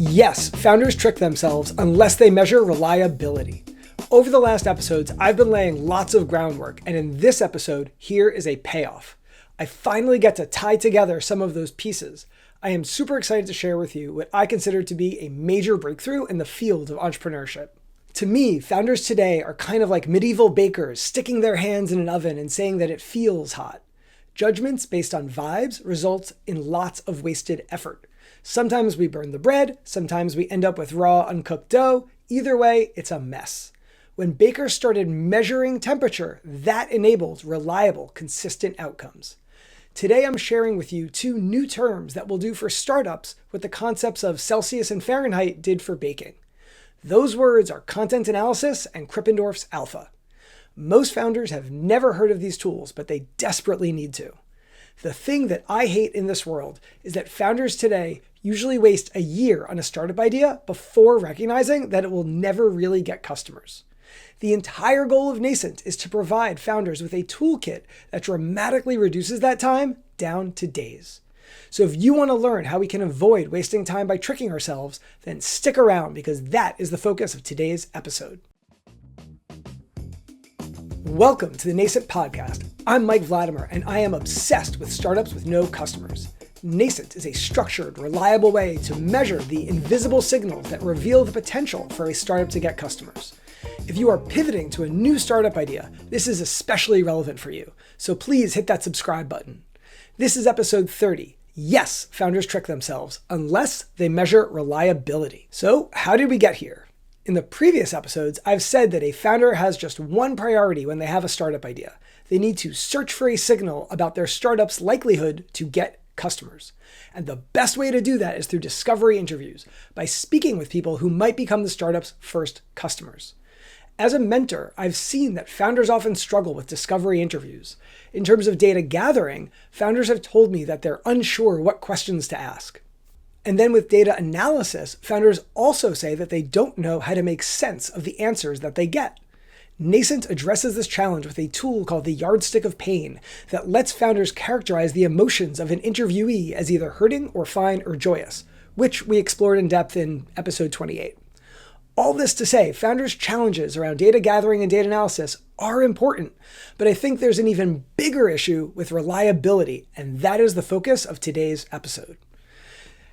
Yes, founders trick themselves unless they measure reliability. Over the last episodes, I've been laying lots of groundwork, and in this episode, here is a payoff. I finally get to tie together some of those pieces. I am super excited to share with you what I consider to be a major breakthrough in the field of entrepreneurship. To me, founders today are kind of like medieval bakers sticking their hands in an oven and saying that it feels hot. Judgments based on vibes result in lots of wasted effort. Sometimes we burn the bread, sometimes we end up with raw, uncooked dough. Either way, it's a mess. When bakers started measuring temperature, that enabled reliable, consistent outcomes. Today, I'm sharing with you two new terms that will do for startups what the concepts of Celsius and Fahrenheit did for baking. Those words are content analysis and Krippendorff's alpha. Most founders have never heard of these tools, but they desperately need to. The thing that I hate in this world is that founders today usually waste a year on a startup idea before recognizing that it will never really get customers. The entire goal of Nascent is to provide founders with a toolkit that dramatically reduces that time down to days. So if you want to learn how we can avoid wasting time by tricking ourselves, then stick around because that is the focus of today's episode. Welcome to the Nascent Podcast. I'm Mike Vladimir, and I am obsessed with startups with no customers. Nascent is a structured, reliable way to measure the invisible signals that reveal the potential for a startup to get customers. If you are pivoting to a new startup idea, this is especially relevant for you, so please hit that subscribe button. This is episode 30. Yes, founders trick themselves unless they measure reliability. So how did we get here? In the previous episodes, I've said that a founder has just one priority when they have a startup idea. They need to search for a signal about their startup's likelihood to get customers. And the best way to do that is through discovery interviews, by speaking with people who might become the startup's first customers. As a mentor, I've seen that founders often struggle with discovery interviews. In terms of data gathering, founders have told me that they're unsure what questions to ask. And then with data analysis, founders also say that they don't know how to make sense of the answers that they get. Nascent addresses this challenge with a tool called the yardstick of pain that lets founders characterize the emotions of an interviewee as either hurting or fine or joyous, which we explored in depth in episode 28. All this to say, founders' challenges around data gathering and data analysis are important, but I think there's an even bigger issue with reliability, and that is the focus of today's episode.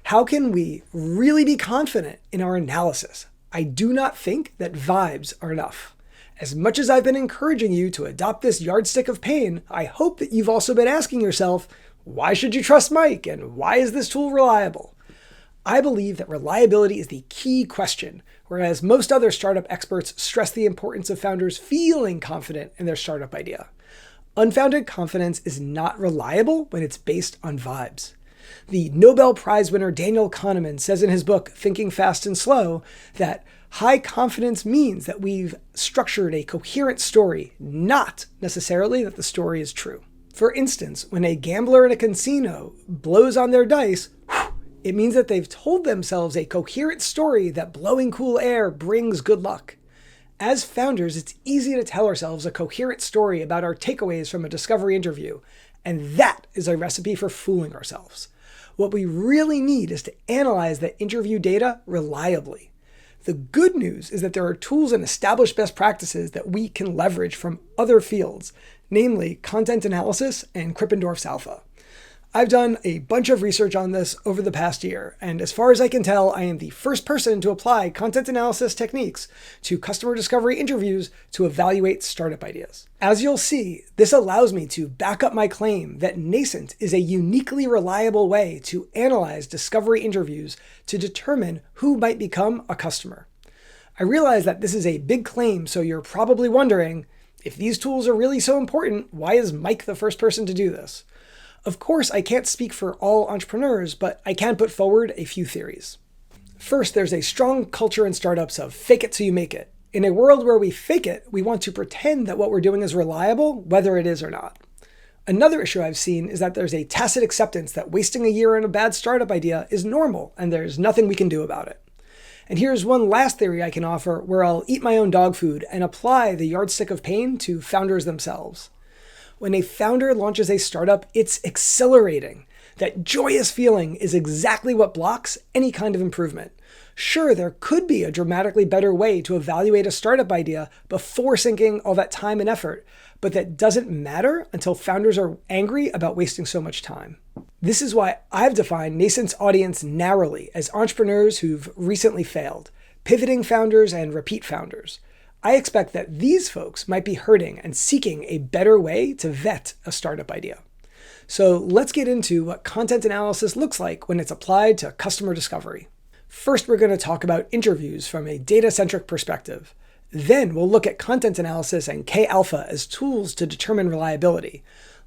How can we really be confident in our analysis? I do not think that vibes are enough. As much as I've been encouraging you to adopt this yardstick of pain, I hope that you've also been asking yourself, why should you trust Mike and why is this tool reliable? I believe that reliability is the key question, whereas most other startup experts stress the importance of founders feeling confident in their startup idea. Unfounded confidence is not reliable when it's based on vibes. The Nobel Prize winner Daniel Kahneman says in his book, Thinking Fast and Slow, that high confidence means that we've structured a coherent story, not necessarily that the story is true. For instance, when a gambler in a casino blows on their dice, it means that they've told themselves a coherent story that blowing cool air brings good luck. As founders, it's easy to tell ourselves a coherent story about our takeaways from a discovery interview, and that is a recipe for fooling ourselves. What we really need is to analyze that interview data reliably. The good news is that there are tools and established best practices that we can leverage from other fields, namely content analysis and Krippendorff's alpha. I've done a bunch of research on this over the past year, and as far as I can tell, I am the first person to apply content analysis techniques to customer discovery interviews to evaluate startup ideas. As you'll see, this allows me to back up my claim that Nascent is a uniquely reliable way to analyze discovery interviews to determine who might become a customer. I realize that this is a big claim, so you're probably wondering, if these tools are really so important, why is Mike the first person to do this? Of course, I can't speak for all entrepreneurs, but I can put forward a few theories. First, there's a strong culture in startups of fake it till you make it. In a world where we fake it, we want to pretend that what we're doing is reliable, whether it is or not. Another issue I've seen is that there's a tacit acceptance that wasting a year on a bad startup idea is normal, and there's nothing we can do about it. And here's one last theory I can offer where I'll eat my own dog food and apply the yardstick of pain to founders themselves. When a founder launches a startup, it's exhilarating. That joyous feeling is exactly what blocks any kind of improvement. Sure, there could be a dramatically better way to evaluate a startup idea before sinking all that time and effort, but that doesn't matter until founders are angry about wasting so much time. This is why I've defined Nascent's audience narrowly as entrepreneurs who've recently failed, pivoting founders and repeat founders. I expect that these folks might be hurting and seeking a better way to vet a startup idea. So let's get into what content analysis looks like when it's applied to customer discovery. First, we're going to talk about interviews from a data-centric perspective. Then we'll look at content analysis and K-alpha as tools to determine reliability.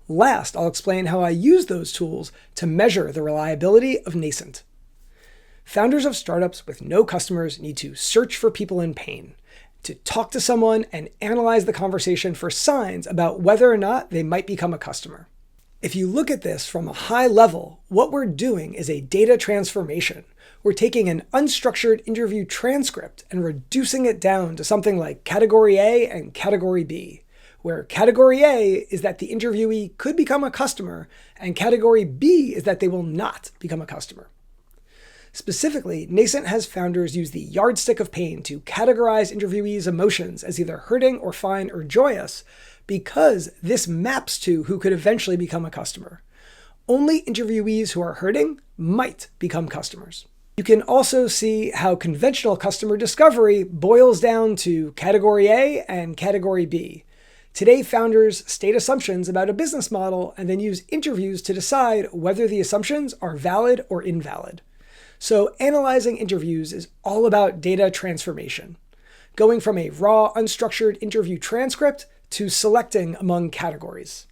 Last, I'll explain how I use those tools to measure the reliability of Nascent. Founders of startups with no customers need to search for people in pain, to talk to someone and analyze the conversation for signs about whether or not they might become a customer. If you look at this from a high level, what we're doing is a data transformation. We're taking an unstructured interview transcript and reducing it down to something like Category A and Category B, where Category A is that the interviewee could become a customer, and Category B is that they will not become a customer. Specifically, Nascent has founders use the yardstick of pain to categorize interviewees' emotions as either hurting or fine or joyous, because this maps to who could eventually become a customer. Only interviewees who are hurting might become customers. You can also see how conventional customer discovery boils down to Category A and Category B. Today, founders state assumptions about a business model and then use interviews to decide whether the assumptions are valid or invalid. So analyzing interviews is all about data transformation, going from a raw, unstructured interview transcript to selecting among categories.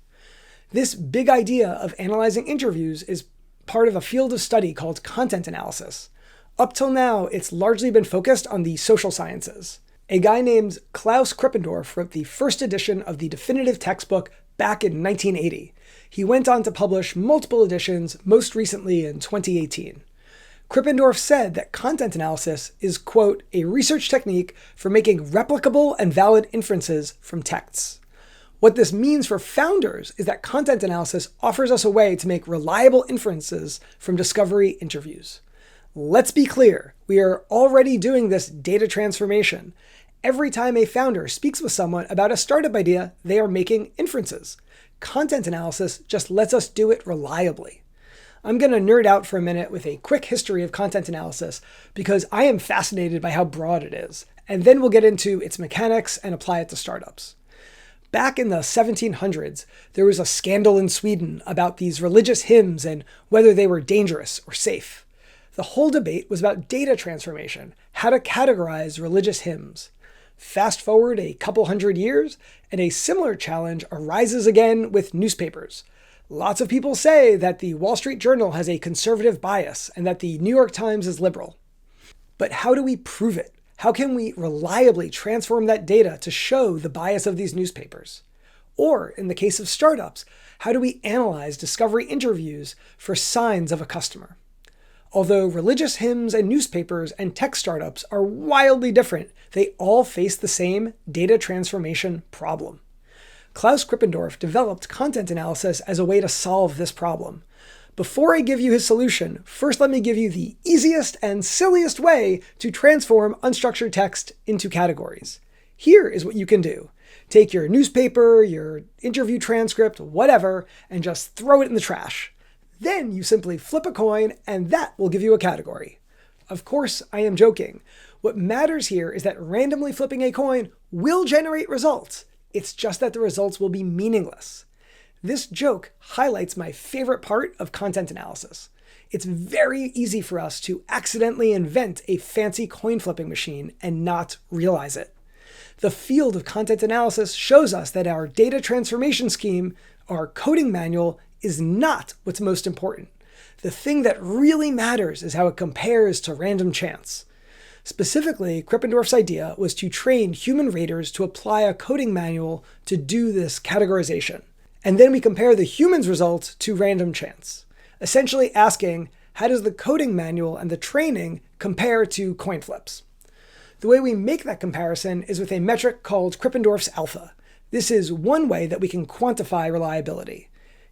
This big idea of analyzing interviews is part of a field of study called content analysis. Up till now, it's largely been focused on the social sciences. A guy named Klaus Krippendorff wrote the first edition of the definitive textbook back in 1980. He went on to publish multiple editions, most recently in 2018. Krippendorff said that content analysis is, quote, a research technique for making replicable and valid inferences from texts. What this means for founders is that content analysis offers us a way to make reliable inferences from discovery interviews. Let's be clear, we are already doing this data transformation. Every time a founder speaks with someone about a startup idea, they are making inferences. Content analysis just lets us do it reliably. I'm going to nerd out for a minute with a quick history of content analysis because I am fascinated by how broad it is, and then we'll get into its mechanics and apply it to startups. Back in the 1700s, there was a scandal in Sweden about these religious hymns and whether they were dangerous or safe. The whole debate was about data transformation, how to categorize religious hymns. Fast forward a couple hundred years, and a similar challenge arises again with newspapers. Lots of people say that the Wall Street Journal has a conservative bias and that the New York Times is liberal. But how do we prove it? How can we reliably transform that data to show the bias of these newspapers? Or, in the case of startups, how do we analyze discovery interviews for signs of a customer? Although religious hymns and newspapers and tech startups are wildly different, they all face the same data transformation problem. Klaus Krippendorff developed content analysis as a way to solve this problem. Before I give you his solution, first let me give you the easiest and silliest way to transform unstructured text into categories. Here is what you can do. Take your newspaper, your interview transcript, whatever, and just throw it in the trash. Then you simply flip a coin, and that will give you a category. Of course, I am joking. What matters here is that randomly flipping a coin will generate results. It's just that the results will be meaningless. This joke highlights my favorite part of content analysis. It's very easy for us to accidentally invent a fancy coin flipping machine and not realize it. The field of content analysis shows us that our data transformation scheme, our coding manual, is not what's most important. The thing that really matters is how it compares to random chance. Specifically, Krippendorff's idea was to train human raters to apply a coding manual to do this categorization. And then we compare the human's results to random chance, essentially asking, how does the coding manual and the training compare to coin flips? The way we make that comparison is with a metric called Krippendorff's alpha. This is one way that we can quantify reliability.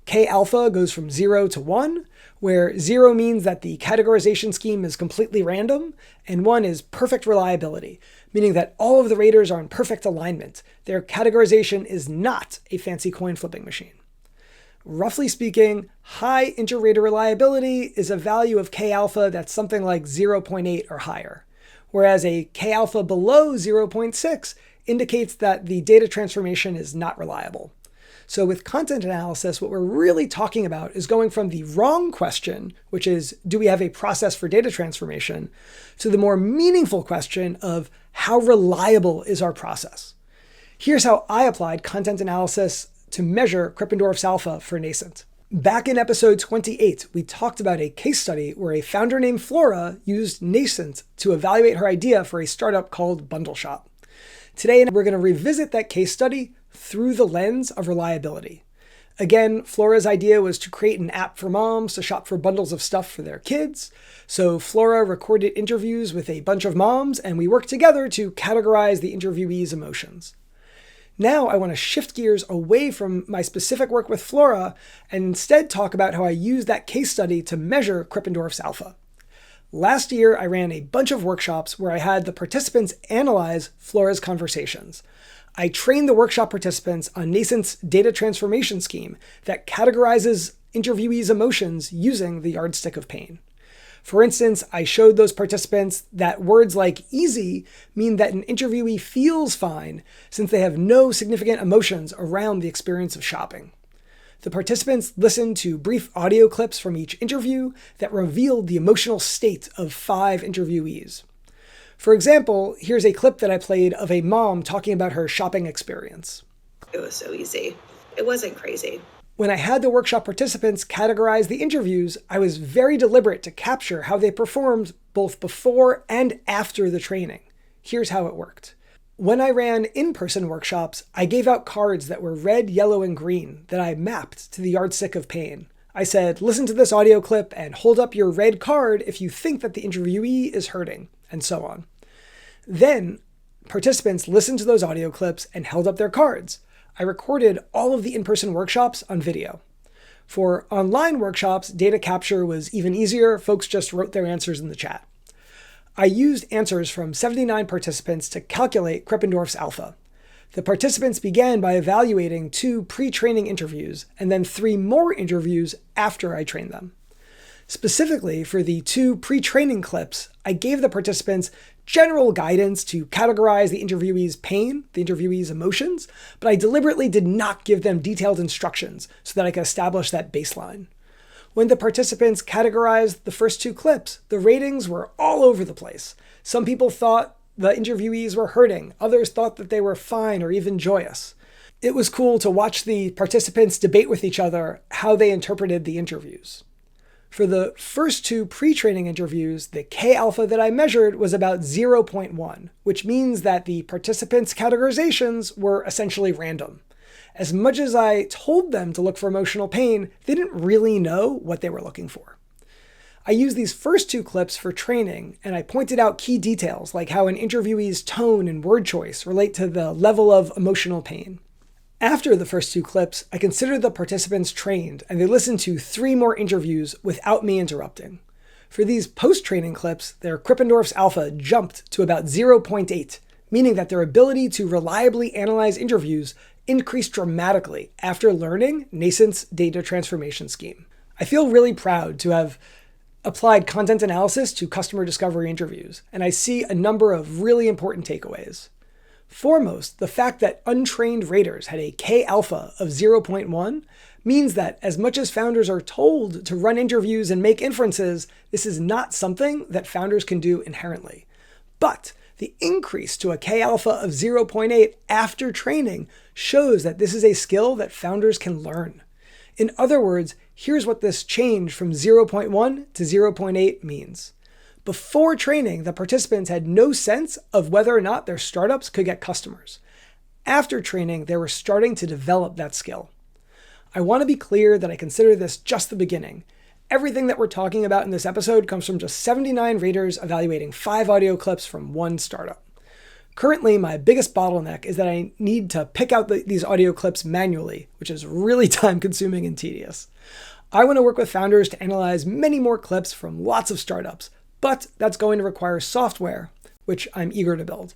K alpha goes from 0 to 1, where 0 means that the categorization scheme is completely random, and 1 is perfect reliability, meaning that all of the raters are in perfect alignment. Their categorization is not a fancy coin flipping machine. Roughly speaking, high inter-rater reliability is a value of K alpha that's something like 0.8 or higher, whereas a K alpha below 0.6 indicates that the data transformation is not reliable. So with content analysis, what we're really talking about is going from the wrong question, which is, do we have a process for data transformation, to the more meaningful question of how reliable is our process? Here's how I applied content analysis to measure Krippendorff's alpha for Nascent. Back in episode 28, we talked about a case study where a founder named Flora used Nascent to evaluate her idea for a startup called Bundle Shop. Today, we're going to revisit that case study through the lens of reliability. Again, Flora's idea was to create an app for moms to shop for bundles of stuff for their kids. So Flora recorded interviews with a bunch of moms, and we worked together to categorize the interviewees' emotions. Now I want to shift gears away from my specific work with Flora and instead talk about how I used that case study to measure Krippendorff's alpha. Last year, I ran a bunch of workshops where I had the participants analyze Flora's conversations. I trained the workshop participants on Nascent's data transformation scheme that categorizes interviewees' emotions using the yardstick of pain. For instance, I showed those participants that words like easy mean that an interviewee feels fine since they have no significant emotions around the experience of shopping. The participants listened to brief audio clips from each interview that revealed the emotional state of 5 interviewees. For example, here's a clip that I played of a mom talking about her shopping experience. It was so easy. It wasn't crazy. When I had the workshop participants categorize the interviews, I was very deliberate to capture how they performed both before and after the training. Here's how it worked. When I ran in-person workshops, I gave out cards that were red, yellow, and green that I mapped to the yardstick of pain. I said, listen to this audio clip and hold up your red card if you think that the interviewee is hurting, and so on. Then, participants listened to those audio clips and held up their cards. I recorded all of the in-person workshops on video. For online workshops, data capture was even easier. Folks just wrote their answers in the chat. I used answers from 79 participants to calculate Krippendorff's alpha. The participants began by evaluating 2 pre-training interviews and then 3 more interviews after I trained them. Specifically, for the 2 pre-training clips, I gave the participants general guidance to categorize the interviewee's pain, the interviewee's emotions, but I deliberately did not give them detailed instructions so that I could establish that baseline. When the participants categorized the first 2 clips, the ratings were all over the place. Some people thought the interviewees were hurting, others thought that they were fine or even joyous. It was cool to watch the participants debate with each other how they interpreted the interviews. For the first 2 pre-training interviews, the K alpha that I measured was about 0.1, which means that the participants' categorizations were essentially random. As much as I told them to look for emotional pain, they didn't really know what they were looking for. I used these first 2 clips for training, and I pointed out key details like how an interviewee's tone and word choice relate to the level of emotional pain. After the first 2 clips, I considered the participants trained, and they listened to 3 more interviews without me interrupting. For these post-training clips, their Krippendorff's alpha jumped to about 0.8, meaning that their ability to reliably analyze interviews increased dramatically after learning Nascent's data transformation scheme. I feel really proud to have applied content analysis to customer discovery interviews, and I see a number of really important takeaways. Foremost, the fact that untrained raters had a K alpha of 0.1 means that as much as founders are told to run interviews and make inferences, this is not something that founders can do inherently. But the increase to a K alpha of 0.8 after training shows that this is a skill that founders can learn. In other words, here's what this change from 0.1 to 0.8 means. Before training, the participants had no sense of whether or not their startups could get customers. After training, they were starting to develop that skill. I want to be clear that I consider this just the beginning. Everything that we're talking about in this episode comes from just 79 raters evaluating 5 audio clips from 1 startup. Currently, my biggest bottleneck is that I need to pick out these audio clips manually, which is really time-consuming and tedious. I want to work with founders to analyze many more clips from lots of startups, but that's going to require software, which I'm eager to build.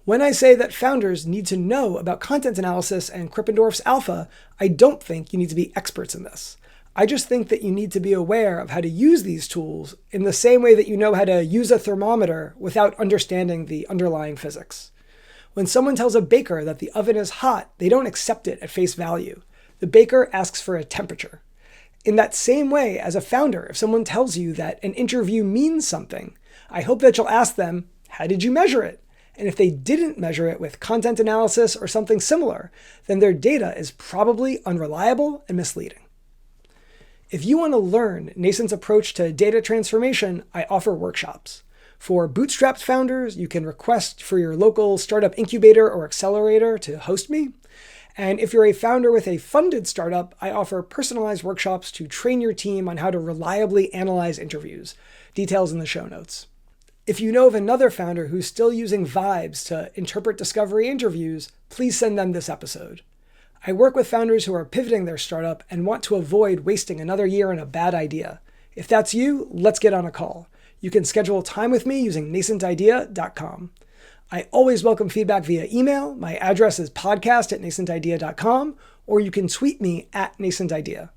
When I say that founders need to know about content analysis and Krippendorff's alpha, I don't think you need to be experts in this. I just think that you need to be aware of how to use these tools in the same way that you know how to use a thermometer without understanding the underlying physics. When someone tells a baker that the oven is hot, they don't accept it at face value. The baker asks for a temperature. In that same way, as a founder, if someone tells you that an interview means something, I hope that you'll ask them, how did you measure it? And if they didn't measure it with content analysis or something similar, then their data is probably unreliable and misleading. If you want to learn Nascent's approach to data transformation, I offer workshops. For bootstrapped founders, you can request for your local startup incubator or accelerator to host me. And if you're a founder with a funded startup, I offer personalized workshops to train your team on how to reliably analyze interviews. Details in the show notes. If you know of another founder who's still using vibes to interpret discovery interviews, please send them this episode. I work with founders who are pivoting their startup and want to avoid wasting another year on a bad idea. If that's you, let's get on a call. You can schedule time with me using nascentidea.com. I always welcome feedback via email. My address is podcast@nascentidea.com, or you can tweet me @nascentidea.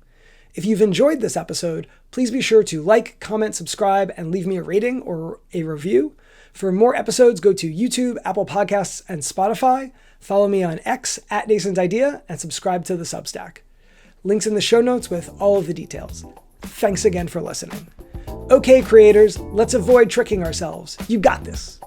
If you've enjoyed this episode, please be sure to like, comment, subscribe, and leave me a rating or a review. For more episodes, go to YouTube, Apple Podcasts, and Spotify. Follow me on X @NascentIdea and subscribe to the Substack. Links in the show notes with all of the details. Thanks again for listening. Okay, creators, let's avoid tricking ourselves. You got this.